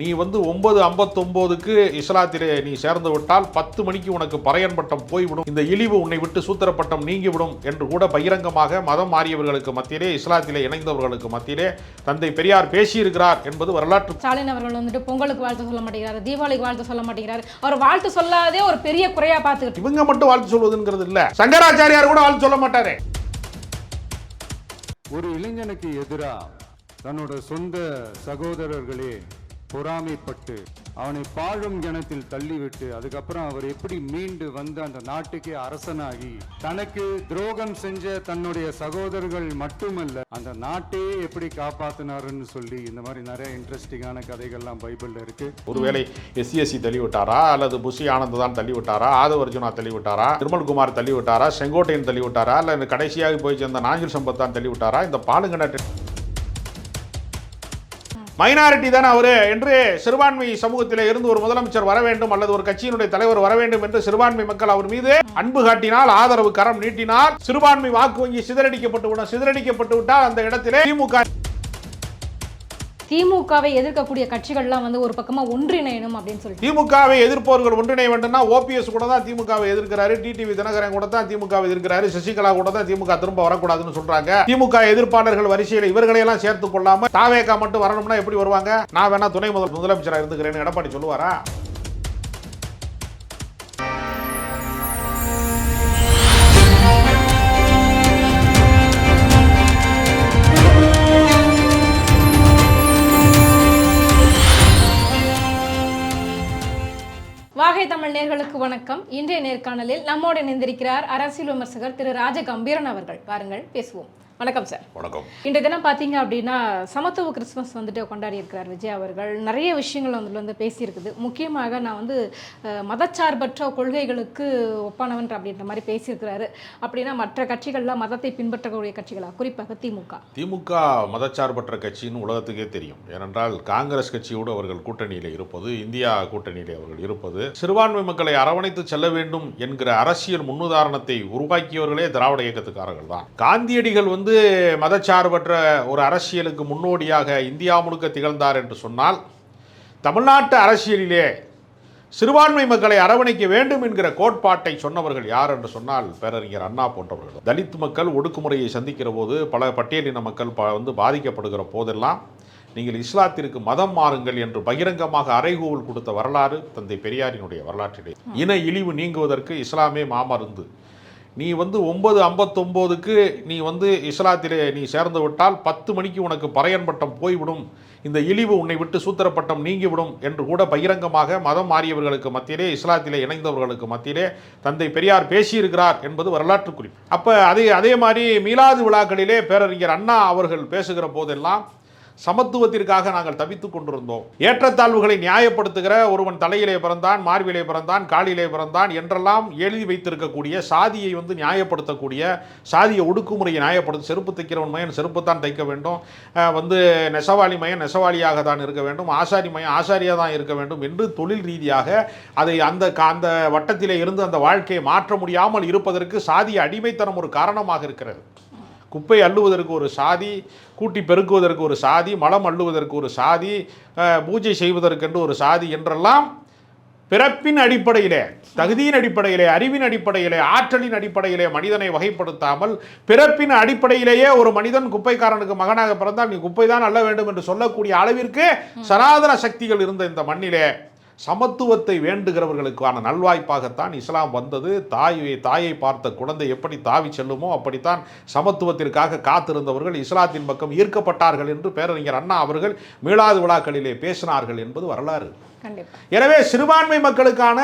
நீ 9:59க்கு இஸ்லாத்திலே நீ சேர்ந்து விட்டால் 10 மணிக்கு உனக்கு பறையன் பட்டம் போய்விடும், இந்த இழிவு உன்னை விட்டு சூத்திர பட்டம் நீங்கிவிடும் என்று கூட பகிரங்கமாக மதம் மாறியவர்களுக்கு மத்தியிலே, இஸ்லாத்திலே இணைந்தவர்களுக்கு மத்தியிலே தந்தை பெரியார் பேசியிருக்கிறார் என்பது வரலாற்று. ஸ்டாலின் அவர்கள் வந்துட்டு பொங்கலுக்கு வாழ்த்து சொல்ல மாட்டேங்கிறாரு, தீபாவளிக்கு வாழ்த்து சொல்ல மாட்டேங்கிறாரு. அவர் வாழ்த்து சொல்லாதே ஒரு பெரிய குறையா பார்த்துக்கிட்டு இவங்க மட்டும் வாழ்த்து சொல்வதுங்கிறது இல்ல, சங்கராச்சாரியார் கூட வாழ்த்து சொல்ல மாட்டாரு. ஒரு இளைஞனுக்கு எதிரா தன்னோட சொந்த சகோதரர்களே பொறாமைப்பட்டு அவனை பாழும் கிணத்தில் தள்ளிவிட்டு அதுக்கப்புறம் அவர் எப்படி மீண்டு வந்து அந்த நாட்டுக்கே அரசனாகி தனக்கு துரோகம் செஞ்ச தன்னுடைய சகோதரர்கள் மட்டுமல்ல அந்த நாட்டையே எப்படி காப்பாத்தினாருன்னு சொல்லி இந்த மாதிரி நிறைய இன்ட்ரெஸ்டிங்கான கதைகள்லாம் பைபிள்ல இருக்கு. ஒருவேளை SCSC தள்ளிவிட்டாரா, அல்லது புஷி ஆனந்த் தான் தள்ளிவிட்டாரா, ஆதவர்ஜுனா தள்ளிவிட்டாரா, நிர்மல்குமார் தள்ளிவிட்டாரா, செங்கோட்டையன் தள்ளிவிட்டாரா, இல்ல கடைசியாக போய் சேர்ந்த நாஞ்சில் சம்பத் தான் தள்ளிவிட்டாரா? இந்த பாலுங்கண்ண மைனாரிட்டி தானே அவரு என்று சிறுபான்மை சமூகத்திலே இருந்து ஒரு முதலமைச்சர் வர வேண்டும் அல்லது ஒரு கட்சியினுடைய தலைவர் வர வேண்டும் என்று சிறுபான்மை மக்கள் அவர் மீது அன்பு காட்டினால், ஆதரவு கரம் நீட்டினால், சிறுபான்மை வாக்கு வங்கி சிதறடிக்கப்பட்டு விட்டால் அந்த இடத்திலே திமுகவை எதிர்க்கக்கூடிய கட்சிகள்லாம் வந்து ஒரு பக்கமா ஒன்றிணையணும் அப்படின்னு சொல்லி திமுகவை எதிர்ப்பவர்கள் ஒன்றிணைய வேண்டும்னா OPS கூட தான் திமுகவை எதிர்க்கிறாரு, டிடிவி தினகரன் கூட தான் திமுகவை எதிர்க்கிறாரு, சசிகலா கூட தான் திமுக திரும்ப வரக்கூடாதுன்னு சொல்றாங்க. திமுக எதிர்ப்பாளர்கள் வரிசையில் இவர்களையெல்லாம் சேர்த்து கொள்ளாம தாவேகா மட்டும் வரணும்னா எப்படி வருவாங்க? நான் வேணா துணை முதலமைச்சராக இருந்துக்கிறேன்னு எடப்பாடி சொல்லுவாரா? வாகை தமிழ் நேர்களுக்கு வணக்கம். இன்றைய நேர்காணலில் நம்மோடு இணைந்திருக்கிறார் அரசியல் விமர்சகர் திரு ராஜகம்பீரன் அவர்கள். பாருங்கள், பேசுவோம். வணக்கம் சார். வணக்கம். இன்றைய தினம் பார்த்தீங்க அப்படின்னா சமத்துவ கிறிஸ்துமஸ் வந்துட்டு கொண்டாடி இருக்கிறார் விஜய் அவர்கள். நிறைய விஷயங்கள் வந்து பேசியிருக்குது. முக்கியமாக நான் வந்து மதச்சார்பற்ற கொள்கைகளுக்கு ஒப்பானவன் அப்படின்ற மாதிரி பேசியிருக்கிறாரு. அப்படின்னா மற்ற கட்சிகள்லாம் மதத்தை பின்பற்றக்கூடிய கட்சிகளா, குறிப்பாக திமுக மதச்சார்பற்ற கட்சின்னு உலகத்துக்கே தெரியும். ஏனென்றால் காங்கிரஸ் கட்சியோடு அவர்கள் கூட்டணியில் இருப்பது, இந்தியா கூட்டணியில் அவர்கள் இருப்பது, சிறுபான்மை மக்களை அரவணைத்து செல்ல வேண்டும் என்கிற அரசியல் முன்னுதாரணத்தை உருவாக்கியவர்களே திராவிட இயக்கத்துக்காரர்கள் தான். காந்தியடிகள் மதச்சார்பற்ற ஒரு அரசியலுக்கு முன்னோடியாக இந்தியா முழுக்க திகழ்ந்தார் என்று சொன்னால், தமிழ்நாட்டு அரசியலிலே சிறுபான்மை மக்களை அரவணைக்க வேண்டும் என்கிற கோட்பாட்டை சொன்னவர்கள் யார் என்று சொன்னால் பேரறிஞர் அண்ணா போன்றவர்கள். தலித் மக்கள் ஒடுக்குமுறையை சந்திக்கிற போது, பல பட்டியலின மக்கள் பாதிக்கப்படுகிற போதெல்லாம் நீங்கள் இஸ்லாத்திற்கு மதம் மாறுங்கள் என்று பகிரங்கமாக அறைகூவல் கொடுத்த வரலாறு தந்தை பெரியாரினுடைய வரலாற்றிலே. இன இழிவு நீங்குவதற்கு இஸ்லாமே மாமருந்து. நீ 9:59க்கு நீ இஸ்லாத்திலே நீ சேர்ந்து விட்டால் 10 மணிக்கு உனக்கு பறையன் பட்டம் போய்விடும், இந்த இழிவு உன்னை விட்டு சூத்திர பட்டம் நீங்கிவிடும் என்று கூட பகிரங்கமாக மதம் மாறியவர்களுக்கு மத்தியிலே, இஸ்லாத்திலே இணைந்தவர்களுக்கு மத்தியிலே தந்தை பெரியார் பேசியிருக்கிறார் என்பது வரலாற்று குறிப்பு. அப்போ அதே மாதிரி மீலாது விழாக்களிலே பேரறிஞர் அண்ணா அவர்கள் பேசுகிற போதெல்லாம் சமத்துவத்திற்காக நாங்கள் தவித்துக் கொண்டிருந்தோம், ஏற்றத்தாழ்வுகளை நியாயப்படுத்துகிற ஒருவன் தலையிலே பிறந்தான், மார்பிலே பிறந்தான், காலிலே பிறந்தான் என்றெல்லாம் எழுதி வைத்திருக்கக்கூடிய, சாதியை நியாயப்படுத்தக்கூடிய, சாதிய ஒடுக்குமுறையை நியாயப்படுத்த, செருப்பு தைக்கிறவன் மயன் செருப்புத்தான் தைக்க வேண்டும், நெசவாளி மயன் நெசவாளியாக தான் இருக்க வேண்டும், ஆசாரி மயன் ஆசாரியாக தான் இருக்க வேண்டும் என்று தொழில் ரீதியாக அதை அந்த வட்டத்திலே இருந்து அந்த வாழ்க்கையை மாற்ற முடியாமல் இருப்பதற்கு சாதிய அடிமைத்தனம் ஒரு காரணமாக இருக்கிறது. குப்பை அள்ளுவதற்கு ஒரு சாதி, கூட்டி பெருக்குவதற்கு ஒரு சாதி, மலம் அள்ளுவதற்கு ஒரு சாதி, பூஜை செய்வதற்கென்று ஒரு சாதி என்றெல்லாம் பிறப்பின் அடிப்படையிலே, தகுதியின் அடிப்படையிலே, அறிவின் அடிப்படையிலே, ஆற்றலின் அடிப்படையிலே மனிதனை வகைப்படுத்தாமல் பிறப்பின் அடிப்படையிலேயே ஒரு மனிதன் குப்பைக்காரனுக்கு மகனாக பிறந்தால் நீ குப்பை தான் அள்ள வேண்டும் என்று சொல்லக்கூடிய அளவிற்கு சனாதன சக்திகள் இருந்த இந்த மண்ணிலே சமத்துவத்தை வேண்டுகிறவர்களுக்கான நல்வாய்ப்பாகத்தான் இஸ்லாம் வந்தது. தாயை பார்த்த குழந்தை எப்படி தாவி செல்லுமோ அப்படித்தான் சமத்துவத்திற்காக காத்திருந்தவர்கள் இஸ்லாத்தின் பக்கம் ஈர்க்கப்பட்டார்கள் என்று பேரறிஞர் அண்ணா அவர்கள் மீளாது விழாக்களிலே பேசினார்கள் என்பது வரலாறு. எனவே சிறுபான்மை மக்களுக்கான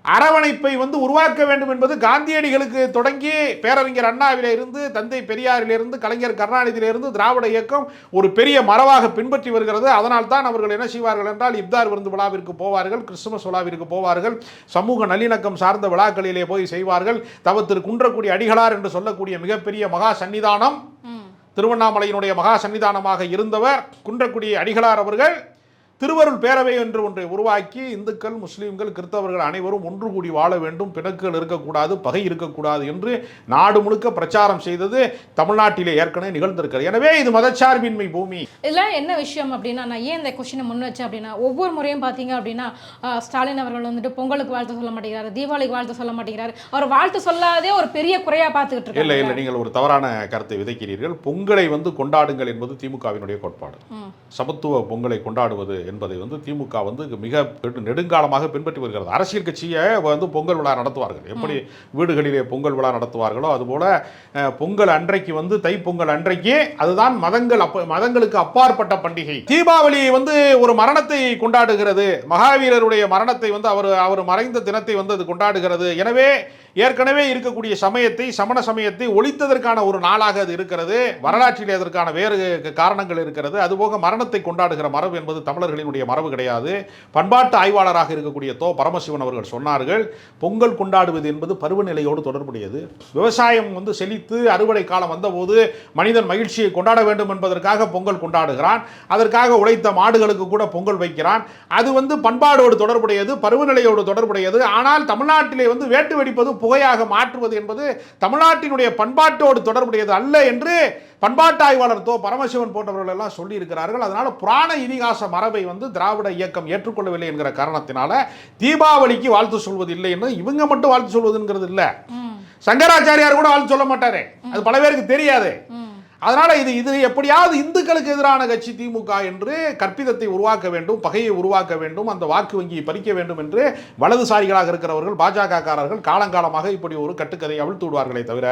அரவணைப்பை உருவாக்க வேண்டும் என்பது காந்தியடிகளுக்கு தொடங்கி பேரறிஞர் அண்ணாவிலே இருந்து, தந்தை பெரியாரிலிருந்து, கலைஞர் கருணாநிதியிலிருந்து திராவிட இயக்கம் ஒரு பெரிய மரபாக பின்பற்றி வருகிறது. அதனால் தான் அவர்கள் என்ன செய்வார்கள் என்றால், இப்தார் விருந்து விழாவிற்கு போவார்கள், கிறிஸ்துமஸ் விழாவிற்கு போவார்கள், சமூக நல்லிணக்கம் சார்ந்த விழாக்களிலே போய் செய்வார்கள். திரு குன்றக்குடி அடிகளார் என்று சொல்லக்கூடிய மிகப்பெரிய மகா சன்னிதானம், திருவண்ணாமலையினுடைய மகா சன்னிதானமாக இருந்தவர் குன்றக்குடி அடிகளார் அவர்கள் திருவருள் பேரவை என்று ஒன்றை உருவாக்கி இந்துக்கள், முஸ்லீம்கள், கிறிஸ்தவர்கள் அனைவரும் ஒன்று கூடி வாழ வேண்டும், பிணக்குகள் இருக்கக்கூடாது, பகை இருக்கக்கூடாது என்று நாடு முழுக்க பிரச்சாரம் செய்தது தமிழ்நாட்டிலே ஏற்கனவே நிகழ்ந்திருக்கிறது. எனவே இது மதச்சார்பின்மை பூமி. இதெல்லாம் என்ன விஷயம் அப்படின்னா, நான் ஏன் இந்த கொஸ்டினை முன் வச்சேன் அப்படின்னா, ஒவ்வொரு முறையும் பார்த்தீங்க அப்படின்னா ஸ்டாலின் அவர்கள் வந்துட்டு பொங்கலுக்கு வாழ்த்து சொல்ல மாட்டேங்கிறாரு, தீபாவளிக்கு வாழ்த்து சொல்ல மாட்டேங்கிறாரு. அவர் வாழ்த்து சொல்லாதே ஒரு பெரிய குறையா பார்த்துக்கிட்டு இருக்காங்க. இல்லை இல்லை, நீங்கள் ஒரு தவறான கருத்தை விதைக்கிறீர்கள். பொங்கலை வந்து கொண்டாடுங்கள் என்பது திமுகவினுடைய கோட்பாடு. சமத்துவ பொங்கலை கொண்டாடுவது என்பதை வந்து திமுக வந்து மிக நெடுங்காலமாக பின்பற்றி வருகிறது. அரசியல் கட்சியை வந்து பொங்கல் விழா நடத்துவார்கள். எப்படி வீடுகளிலே பொங்கல் விழா நடத்துவார்களோ அதுபோல பொங்கல் அன்றைக்கு வந்து தைப்பொங்கல் அன்றைக்கு அதுதான் மதங்களுக்கு அப்பாற்பட்ட பண்டிகை. தீபாவளி வந்து ஒரு மரணத்தை கொண்டாடுகிறது, மகாவீரருடைய மரணத்தை வந்து அவர் மறைந்த தினத்தை வந்து அது கொண்டாடுகிறது. எனவே ஏற்கனவே இருக்கக்கூடிய சமண சமயத்தை ஒழித்ததற்கான ஒரு நாளாக அது இருக்கிறது. வரலாற்றில் அதற்கான வேறு காரணங்கள் இருக்கிறது. அதுபோக மரணத்தை கொண்டாடுகிற மரபு என்பது தமிழர்களினுடைய மரபு கிடையாது. பண்பாட்டு ஆய்வாளராக இருக்கக்கூடிய பரமசிவன் அவர்கள் சொன்னார்கள், பொங்கல் கொண்டாடுவது என்பது பருவநிலையோடு தொடர்புடையது. விவசாயம் வந்து செழித்து அறுவடை காலம் வந்தபோது மனிதன் மகிழ்ச்சியை கொண்டாட வேண்டும் என்பதற்காக பொங்கல் கொண்டாடுகிறான். அதற்காக உழைத்த மாடுகளுக்கு கூட பொங்கல் வைக்கிறான். அது வந்து பண்பாடோடு தொடர்புடையது, பருவநிலையோடு தொடர்புடையது. ஆனால் தமிழ்நாட்டிலே வந்து வேட்டு வெடிப்பது, புகையாக மாற்றுவது என்பது தமிழ்நாட்டினுடைய பண்பாட்டோடு தொடர்புடையது அல்ல என்று பண்பாட்டு ஆய்வாளர் பரமசிவன் போன்றவர்கள் எல்லாம் சொல்லி இருக்கிறார்கள். அதனால புராண இதிகாச மரபை வந்து திராவிட இயக்கம் ஏற்றுக்கொள்ளவில்லை என்கிற காரணத்தினால தீபாவளிக்கு வாழ்த்து சொல்வது இல்லை என்று இவங்க மட்டும் வாழ்த்து சொல்வதுங்கிறது இல்லை. சங்கராச்சாரியார் கூட வாழ்த்து சொல்ல மாட்டாரு, அது பல பேருக்கு தெரியாது. அதனால இது எப்படியாவது இந்துக்களுக்கு எதிரான கட்சி திமுக என்று கற்பிதத்தை உருவாக்க வேண்டும், பகையை உருவாக்க வேண்டும், அந்த வாக்கு வங்கியை பறிக்க வேண்டும் என்று வலதுசாரிகளாக இருக்கிறவர்கள், பாஜக காரர்கள் காலங்காலமாக இப்படி ஒரு கட்டுக்கதை அவிழ்த்து விடுவார்களே தவிர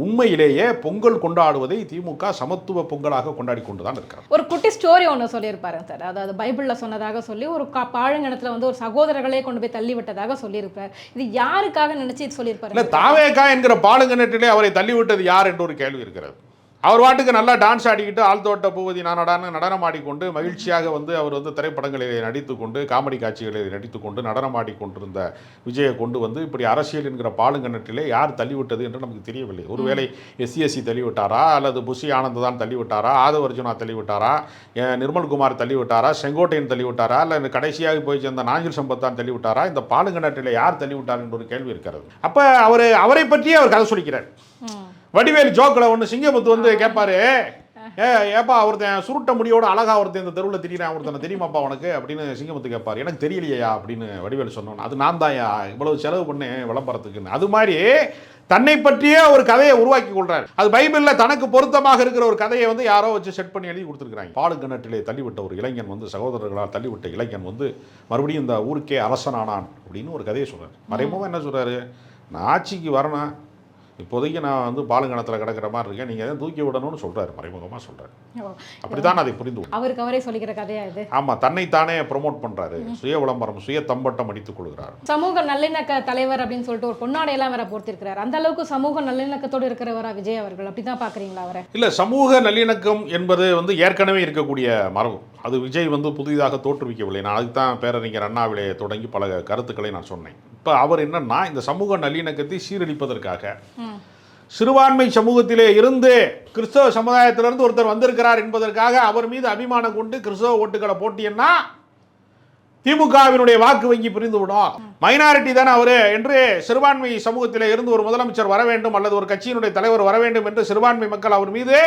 உண்மையிலேயே பொங்கல் கொண்டாடுவதை திமுக சமத்துவ பொங்கலாக கொண்டாடி கொண்டுதான் இருக்கிறார். ஒரு குட்டி ஸ்டோரி ஒன்று சொல்லியிருப்பாரு சார். அதாவது பைபிள்ல சொன்னதாக சொல்லி ஒரு பாழுங்கணத்துல வந்து ஒரு சகோதரர்களே கொண்டு போய் தள்ளி விட்டதாக சொல்லியிருப்பார். இது யாருக்காக நினைச்சு சொல்லியிருப்பாரு? இல்ல, தாவேகா என்கிற பாழுங்கணத்திலே அவரை தள்ளிவிட்டது யார் என்று ஒரு கேள்வி இருக்கிறது. அவர் வாட்டுக்கு நல்லா டான்ஸ் ஆடிக்கிட்டு ஆழ்த்தோட்ட பூவதி நானடான்னு நடனம் ஆடிக்கொண்டு மகிழ்ச்சியாக வந்து அவர் வந்து திரைப்படங்களிலே நடித்து கொண்டு, காமெடி காட்சிகளில் நடித்து கொண்டு நடனம் ஆடிக்கொண்டிருந்த விஜயை கொண்டு வந்து இப்படி அரசியல் என்கிற பாலுங்கணட்டிலே யார் தள்ளிவிட்டது என்று நமக்கு தெரியவில்லை. ஒருவேளை எஸ்சிஎஸ்சி தள்ளிவிட்டாரா, அல்லது புஷி ஆனந்த் தான் தள்ளிவிட்டாரா, ஆதவ அர்ஜுனா தள்ளிவிட்டாரா, நிர்மல்குமார் தள்ளிவிட்டாரா, செங்கோட்டையன் தள்ளிவிட்டாரா, இல்லை கடைசியாக போய் சேர்ந்த நாஞ்சில் சம்பத் தான் தள்ளிவிட்டாரா, இந்த பாலுங்கணட்டிலே யார் தள்ளிவிட்டார் என்ற ஒரு கேள்வி இருக்கிறது. அப்போ அவரை பற்றியே அவர் கதை சொல்லிக்கிறார். வடிவேல் ஜோக்கில் ஒன்று சிங்கமுத்து வந்து கேட்பாரு, ஏப்பா ஒருத்தன் சுருட்ட முடியோட அழகா ஒருத்தன் இந்த தெருவில் திடீர்னு ஒருத்தனை தெரியுமாப்பா உனக்கு அப்படின்னு சிங்கமுத்து கேட்பார். எனக்கு தெரியலையா அப்படின்னு வடிவேல் சொன்னோன்னு, அது நான் தான் இவ்வளவு செலவு பண்ணேன் விளம்பரத்துக்குன்னு. அது மாதிரி தன்னை பற்றியே ஒரு கதையை உருவாக்கி கொள்றாரு. அது பைபிளில் தனக்கு பொருத்தமாக இருக்கிற ஒரு கதையை வந்து யாரோ வச்சு செட் பண்ணி எழுதி கொடுத்துருக்காங்க. பாலுங்கணட்டிலே தள்ளிவிட்ட ஒரு இளைஞன் வந்து, சகோதரர்களால் தள்ளிவிட்ட இளைஞன் வந்து மறுபடியும் இந்த ஊருக்கே அரசனானான் அப்படின்னு ஒரு கதையை சொல்றாரு. மறைமுகமாக என்ன சொல்றாரு, நான் ஆட்சிக்கு வரணும், இப்போதைக்கு நான் வந்து பாலுங்கணத்தில் கிடக்கிற மாதிரி இருக்கேன், நீங்கள் எதாவது தூக்கி விடணும்னு சொல்கிறாரு, மறைமுகமாக சொல்கிறாரு. அப்படித்தான் அதை புரிந்து அவருக்கு அவரே சொல்லிக்கிற கதையா இது? ஆமாம், தன்னைத்தானே ப்ரொமோட் பண்ணுறாரு, சுய விளம்பரம், சுய தம்பட்டம் அடித்துக் கொள்கிறார். சமூக நல்லிணக்க தலைவர் அப்படின்னு சொல்லிட்டு ஒரு பொன்னாடையெல்லாம் வேற போர்த்திருக்கிறார். அந்த அளவுக்கு சமூக நல்லிணக்கத்தோடு இருக்கிறவரா விஜய் அவர்கள்? அப்படிதான் பார்க்குறீங்களா அவரை? இல்லை, சமூக நல்லிணக்கம் என்பது வந்து ஏற்கனவே இருக்கக்கூடிய மரபு. அது விஜய் வந்து புதிதாக தோற்றுவிக்கவில்லை. நான் அதுக்கு தான் பேரறிஞர் அண்ணாவிலே தொடங்கி பல கருத்துக்களை நான் சொன்னேன். இப்போ அவர் என்னன்னா, இந்த சமூக நல்லிணக்கத்தை சீரழிப்பதற்காக சிறுபான்மை சமூகத்திலே இருந்து கிறிஸ்தவ சமுதாயத்திலிருந்து ஒருத்தர் வந்திருக்கிறார் என்பதற்காக அவர் மீது அபிமானம் கொண்டு கிறிஸ்தவ ஓட்டுகளை போட்டியன்னா திமுகவினுடைய வாக்கு வங்கி பிரிந்துவிடும். மைனாரிட்டி தானே அவரு என்று சிறுபான்மை சமூகத்திலே இருந்து ஒரு முதலமைச்சர் வர வேண்டும் அல்லது ஒரு கட்சியினுடைய தலைவர் வர வேண்டும் என்று சிறுபான்மை மக்கள் அவர் மீது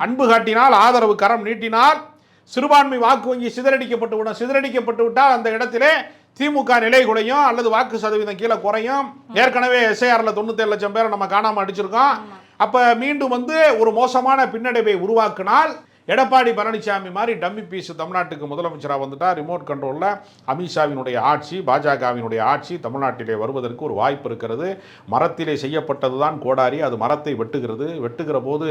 அன்பு காட்டினால், ஆதரவு கரம் நீட்டினால், சிறுபான்மை வாக்கு வங்கி சிதறடிக்கப்பட்டு விட்டால் அந்த இடத்திலே திமுக நிலை குறையும் அல்லது வாக்கு சதவீதம் கீழே குறையும். ஏற்கனவே எஸ்ஐஆர்ல 97 லட்சம் பேரை நம்ம காணாம அடிச்சிருக்கோம். அப்ப மீண்டும் வந்து ஒரு மோசமான பின்னடைவை உருவாக்கினால் எடப்பாடி பழனிசாமி மாதிரி டம்மி பீஸ் தமிழ்நாட்டுக்கு முதலமைச்சராக வந்துட்டால் ரிமோட் கண்ட்ரோலில் அமித்ஷாவினுடைய ஆட்சி, பாஜகவினுடைய ஆட்சி தமிழ்நாட்டிலே வருவதற்கு ஒரு வாய்ப்பு இருக்கிறது. மரத்திலே செய்யப்பட்டது தான் கோடாரி, அது மரத்தை வெட்டுகிற போது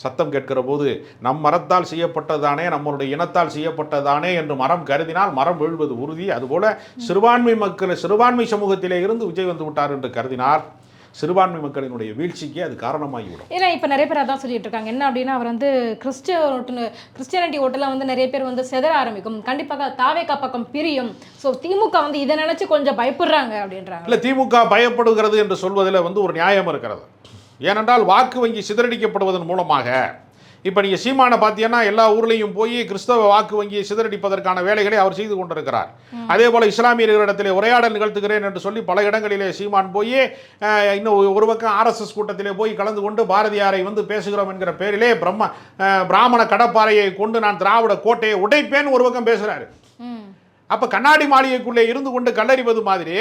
சத்தம் கேட்கிற போது நம் மரத்தால் செய்யப்பட்டதானே, நம்மளுடைய இனத்தால் செய்யப்பட்டதானே என்று மரம் கருதினால் மரம் வீழ்வது உறுதி. அதுபோல சிறுபான்மை சமூகத்திலே இருந்து விஜய் வந்து விட்டார் என்று கருதினார் சிறுபான்மை மக்களினுடைய வீழ்ச்சிக்கு அது காரணமாகிவிடும். ஏன்னா இப்போ நிறைய பேர் அதான் சொல்லிட்டு இருக்காங்க. என்ன அப்படின்னா, அவர் வந்து கிறிஸ்டியானிட்டி ஓட்டெல்லாம் வந்து நிறைய பேர் வந்து செதற ஆரம்பிக்கும், கண்டிப்பாக தாவேகா பக்கம் பிரியும். ஸோ திமுக வந்து இதை நினைச்சு கொஞ்சம் பயப்படுறாங்க அப்படின்றாங்க. இல்லை, திமுக பயப்படுகிறது என்று சொல்வதில் வந்து ஒரு நியாயம் இருக்கிறது. ஏனென்றால் வாக்கு வங்கி சிதறடிக்கப்படுவதன் மூலமாக இப்போ நீங்கள் சீமானை பார்த்தீங்கன்னா எல்லா ஊர்லேயும் போய் கிறிஸ்தவ வாக்கு வங்கியை சிதறடிப்பதற்கான வேலைகளை அவர் செய்து கொண்டிருக்கிறார். அதே போல் இஸ்லாமியர்களிடத்திலே உரையாடல் நிகழ்த்துகிறேன் என்று சொல்லி பல இடங்களிலே சீமான் போய் இன்னும் ஒரு பக்கம் RSS கூட்டத்திலே போய் கலந்து கொண்டு பாரதியாரை வந்து பேசுகிறோம் என்கிற பேரிலே பிராமண கடப்பாறையை கொண்டு நான் திராவிட கோட்டையை உடைப்பேன் ஒரு பக்கம் பேசுகிறாரு. அப்போ கண்ணாடி மாளிகைக்குள்ளே இருந்து கொண்டு கல்லறிவது மாதிரி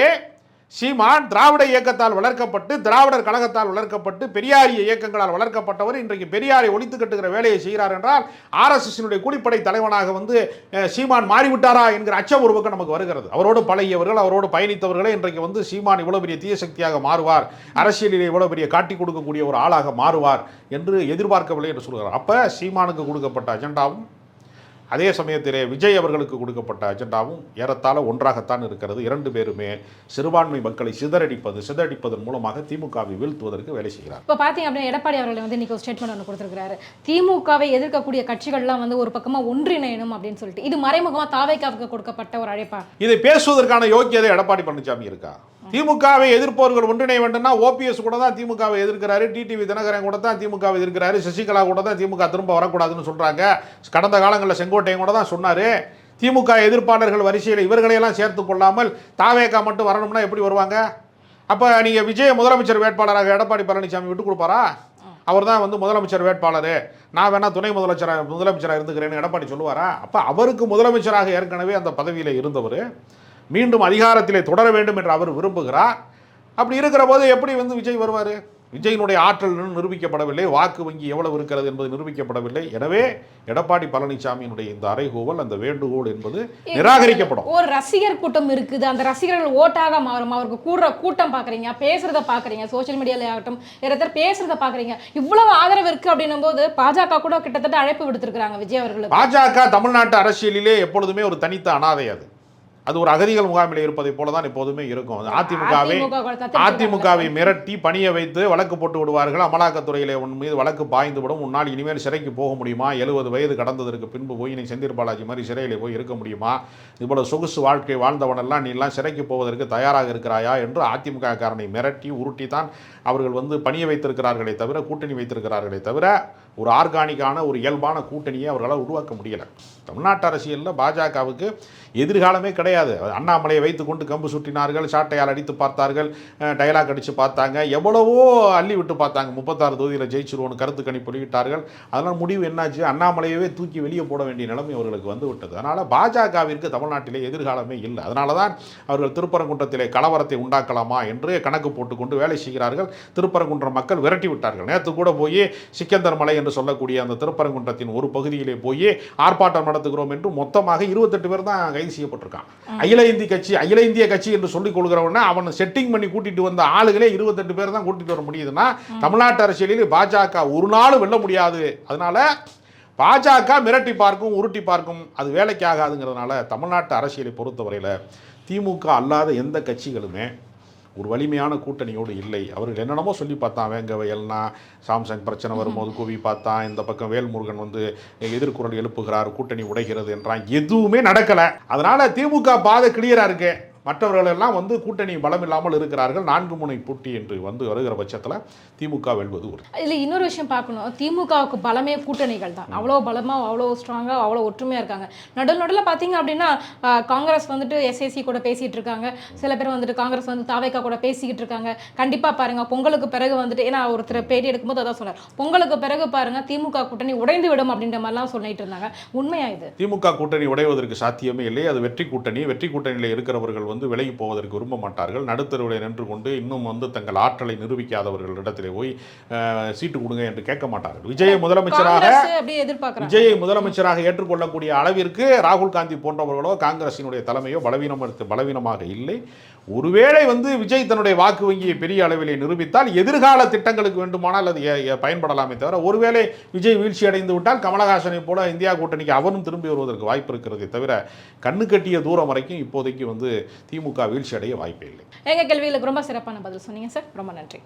சீமான் திராவிட இயக்கத்தால் வளர்க்கப்பட்டு, திராவிடர் கழகத்தால் வளர்க்கப்பட்டு, பெரியாரிய இயக்கங்களால் வளர்க்கப்பட்டவர் இன்றைக்கு பெரியாரை ஒழித்து கட்டுகிற வேலையை செய்கிறார் என்றால் RSSனுடைய கூலிப்படை தலைவனாக வந்து சீமான் மாறிவிட்டாரா என்கிற அச்சம் ஒரு பக்கம் நமக்கு வருகிறது. அவரோடு பழகியவர்கள், அவரோடு பயணித்தவர்களே இன்றைக்கு வந்து சீமான் இவ்வளவு பெரிய தீய சக்தியாக மாறுவார், அரசியலில் இவ்வளவு பெரிய காட்டி கொடுக்கக்கூடிய ஒரு ஆளாக மாறுவார் என்று எதிர்பார்க்கவில்லை என்று சொல்கிறார். அப்போ சீமானுக்கு கொடுக்கப்பட்ட அஜெண்டாவும் அதே சமயத்திலே விஜய் அவர்களுக்கு கொடுக்கப்பட்ட அஜெண்டாவும் ஏறத்தாழ ஒன்றாகத்தான் இருக்கிறது. இரண்டு பேருமே சிறுபான்மை மக்களை சிதறடிப்பதன் மூலமாக திமுகவை வீழ்த்துவதற்கு வேலை செய்கிறார். இப்போ பார்த்தீங்க அப்படின்னா எடப்பாடி அவர்கள் வந்து இன்னைக்கு ஒரு ஸ்டேட்மெண்ட் ஒன்று கொடுத்துருக்காரு. திமுகவை எதிர்க்கக்கூடிய கட்சிகள்லாம் வந்து ஒரு பக்கமாக ஒன்றிணையணும் அப்படின்னு சொல்லிட்டு, இது மறைமுகமாக தாவேக்காவுக்கு கொடுக்கப்பட்ட ஒரு அழைப்பா? இதை பேசுவதற்கான யோக்கியதை எடப்பாடி பழனிசாமி இருக்கா? திமுகவை எதிர்ப்பவர்கள் ஒன்றிணைய வேண்டும்னா OPS கூட தான் திமுகவை எதிர்க்கிறாரு, டிடிவி தினகரன் கூட தான் திமுகவை எதிர்க்கிறாரு, சசிகலா கூட தான் திமுக திரும்ப வரக்கூடாதுன்னு சொல்றாங்க. கடந்த காலங்களில் செங்கோட்டையன் கூட தான் சொன்னாரு. திமுக எதிர்ப்பாளர்கள் வரிசையில் இவர்களையெல்லாம் சேர்த்து கொள்ளாமல் தாவேக்கா மட்டும் வரணும்னா எப்படி வருவாங்க? அப்போ நீங்கள் விஜய முதலமைச்சர் வேட்பாளராக எடப்பாடி பழனிசாமி விட்டு கொடுப்பாரா? அவர் தான் வந்து முதலமைச்சர் வேட்பாளர், நான் வேணா துணை முதலமைச்சராக இருந்துக்கிறேன்னு எடப்பாடி சொல்லுவாரா? அப்போ அவருக்கு முதலமைச்சராக ஏற்கனவே அந்த பதவியில் இருந்தவர் மீண்டும் அதிகாரத்திலே தொடர வேண்டும் என்று அவர் விரும்புகிறார். அப்படி இருக்கிற போது எப்படி வந்து விஜய் வருவார்? விஜயினுடைய ஆற்றல் நிரூபிக்கப்படவில்லை, வாக்கு வங்கி எவ்வளவு இருக்கிறது என்பது நிரூபிக்கப்படவில்லை. எனவே எடப்பாடி பழனிசாமியினுடைய இந்த அறைகூவல், அந்த வேண்டுகோள் என்பது நிராகரிக்கப்படும். ஒரு ரசிகர் கூட்டம் இருக்குது, அந்த ரசிகர்கள் ஓட்டாக மாறும். அவருக்கு கூட்டம் பார்க்குறீங்க, பேசுறத பார்க்குறீங்க, சோசியல் மீடியாவில் ஆகட்டும் வேறு பேசுறத பார்க்குறீங்க. இவ்வளவு ஆதரவு இருக்குது அப்படின்னும் போது பாஜக கூட கிட்டத்தட்ட அழைப்பு விடுத்திருக்கிறாங்க விஜய் அவர்களுக்கு. பாஜக தமிழ்நாட்டு அரசியலிலே எப்பொழுதுமே ஒரு தனித்த அனாதை. அது ஒரு அகதிகள் முகாமில் இருப்பதை போல தான் எப்போதுமே இருக்கும். அதிமுகவை மிரட்டி பணிய வைத்து வழக்கு போட்டு விடுவார்கள். அமலாக்கத்துறையிலே உன் மீது வழக்கு பாய்ந்து விடும். உன்னால் இனிமேல் சிறைக்கு போக முடியுமா? 70 வயது கடந்ததற்கு பின்பு போய் நீ செந்தில் பாலாஜி மாதிரி சிறையில் போய் இருக்க முடியுமா? இவ்வளவு சொகுசு வாழ்க்கை வாழ்ந்தவனெல்லாம் நீ எல்லாம் சிறைக்கு போவதற்கு தயாராக இருக்கிறாயா என்று அதிமுக காரனை மிரட்டி உருட்டி தான் அவர்கள் வந்து பணிய வைத்திருக்கிறார்களே தவிர, கூட்டணி வைத்திருக்கிறார்களே தவிர, ஒரு ஆர்கானிக்கான ஒரு இயல்பான கூட்டணியை அவர்களால் உருவாக்க முடியலை. தமிழ்நாட்டு அரசியலில் பாஜகவுக்கு எதிர்காலமே கிடையாது. அண்ணாமலையை வைத்துக்கொண்டு கம்பு சுட்டினார்கள், சாட்டையால் அடித்து பார்த்தார்கள், டயலாக் அடித்து பார்த்தாங்க, எவ்வளவோ அள்ளி விட்டு பார்த்தாங்க. 36 தொகுதியில் ஜெயிச்சிருவோன்னு கருத்து கணிப்பு வெளியிட்டார்கள். அதனால் முடிவு என்னாச்சு? அண்ணாமலையவே தூக்கி வெளியே போட வேண்டிய நிலைமை அவர்களுக்கு வந்து விட்டது. அதனால் பாஜகவிற்கு தமிழ்நாட்டிலே எதிர்காலமே இல்லை. அதனால தான் அவர்கள் திருப்பரங்குன்றத்திலே கலவரத்தை உண்டாக்கலாமா என்று கணக்கு போட்டுக்கொண்டு வேலை செய்கிறார்கள். திருப்பரங்குன்றம் மக்கள் விரட்டி விட்டார்கள். நேற்று கூட போய் சிக்கந்தர் மலை என்று சொல்லக்கூடிய அந்த திருப்பரங்குன்றத்தின் ஒரு பகுதியிலே போய் ஆர்ப்பாட்டம் நடத்துகிறோம் என்று மொத்தமாக 28 பேர் தான் கைது செய்யப்பட்டிருக்கான். அகில இந்திய கட்சி என்று சொல்லிக் கொள்கிறவன அவன் செட்டிங் பண்ணி கூட்டிட்டு வந்த ஆளுகளே 28 பேர் தான் கூட்டிட்டு வர முடியுதுன்னா தமிழ்நாட்டு அரசியலில் பாஜக ஒரு நாள் வெல்ல முடியாது. அதனால பாஜக மிரட்டி பார்க்கும், உருட்டி பார்க்கும், அது வேலைக்கு ஆகாதுங்கிறதுனால தமிழ்நாட்டு அரசியலை பொறுத்தவரையில் திமுக அல்லாத எந்த கட்சிகளுமே ஒரு வலிமையான கூட்டணியோடு இல்லை. அவர்கள் என்னென்னமோ சொல்லி பார்த்தான். வேங்க வயல்னா சாம்சங் பிரச்சனை வரும்போது கூவி பார்த்தான். இந்த பக்கம் வேல்முருகன் வந்து எதிர்குரல் எழுப்புகிறார், கூட்டணி உடைகிறது என்றான். எதுவுமே நடக்கலை. அதனால் திமுக பாதை கிளியராக இருக்கு. மற்றவர்கள் எல்லாம் வந்து கூட்டணி பலம் இல்லாமல் இருக்கிறார்கள். 4 முனை போட்டி என்று வந்து வருகிற பட்சத்தில் திமுக வெல்வது. இதில் இன்னொரு விஷயம் பார்க்கணும், திமுகவுக்கு பலமே கூட்டணிகள் தான். அவ்வளோ பலமாக, அவ்வளோ ஸ்ட்ராங்காக, அவ்வளோ ஒற்றுமையாக இருக்காங்க. நடுவில் பார்த்தீங்க அப்படின்னா காங்கிரஸ் வந்துட்டு SAC கூட பேசிகிட்டு இருக்காங்க. சில பேர் வந்துட்டு காங்கிரஸ் வந்து தாவேக்கா கூட பேசிக்கிட்டு இருக்காங்க. கண்டிப்பாக பாருங்கள், பொங்கலுக்கு பிறகு வந்துட்டு, ஏன்னா ஒருத்தர் பேட்டி எடுக்கும்போது அதான் சொன்னார், பொங்கலுக்கு பிறகு பாருங்கள் திமுக கூட்டணி உடைந்து விடும் அப்படின்ற மாதிரிலாம் சொல்லிட்டு இருந்தாங்க. உண்மையா இது? திமுக கூட்டணி உடைவதற்கு சாத்தியமே இல்லை. அது வெற்றி கூட்டணியில் இருக்கிறவர்கள் வந்து விலகி போவதற்கு விரும்ப மாட்டார்கள். நடுத்தருவில் நின்று கொண்டு இன்னும் வந்து தங்கள் ஆற்றலை நிரூபிக்காதவர்களிடத்திலே போய் சீட்டு கொடுங்க என்று கேட்க மாட்டார்கள். விஜயை முதலமைச்சராக ஏற்றுக்கொள்ளக்கூடிய அளவிற்கு ராகுல் காந்தி போன்றவர்களோ காங்கிரசினுடைய தலைமையோ பலவீனமாக இல்லை. ஒருவேளை வந்து விஜய் தன்னுடைய வாக்கு வங்கியை பெரிய அளவிலே நிரூபித்தால் எதிர்கால திட்டங்களுக்கு வேண்டுமானால் அது பயன்படலாமே தவிர, ஒருவேளை விஜய் வீழ்ச்சி அடைந்து விட்டால் கமலஹாசனை போல இந்தியா கூட்டணிக்கு அவனும் திரும்பி வருவதற்கு வாய்ப்பு இருக்கிறதே தவிர, கண்ணு கட்டிய தூரம் வரைக்கும் இப்போதைக்கு வந்து திமுக வீழ்ச்சி அடைய வாய்ப்பே இல்லை. எங்க கேள்விகளுக்கு ரொம்ப சிறப்பான பதில் சொன்னீங்க சார். ரொம்ப நன்றி.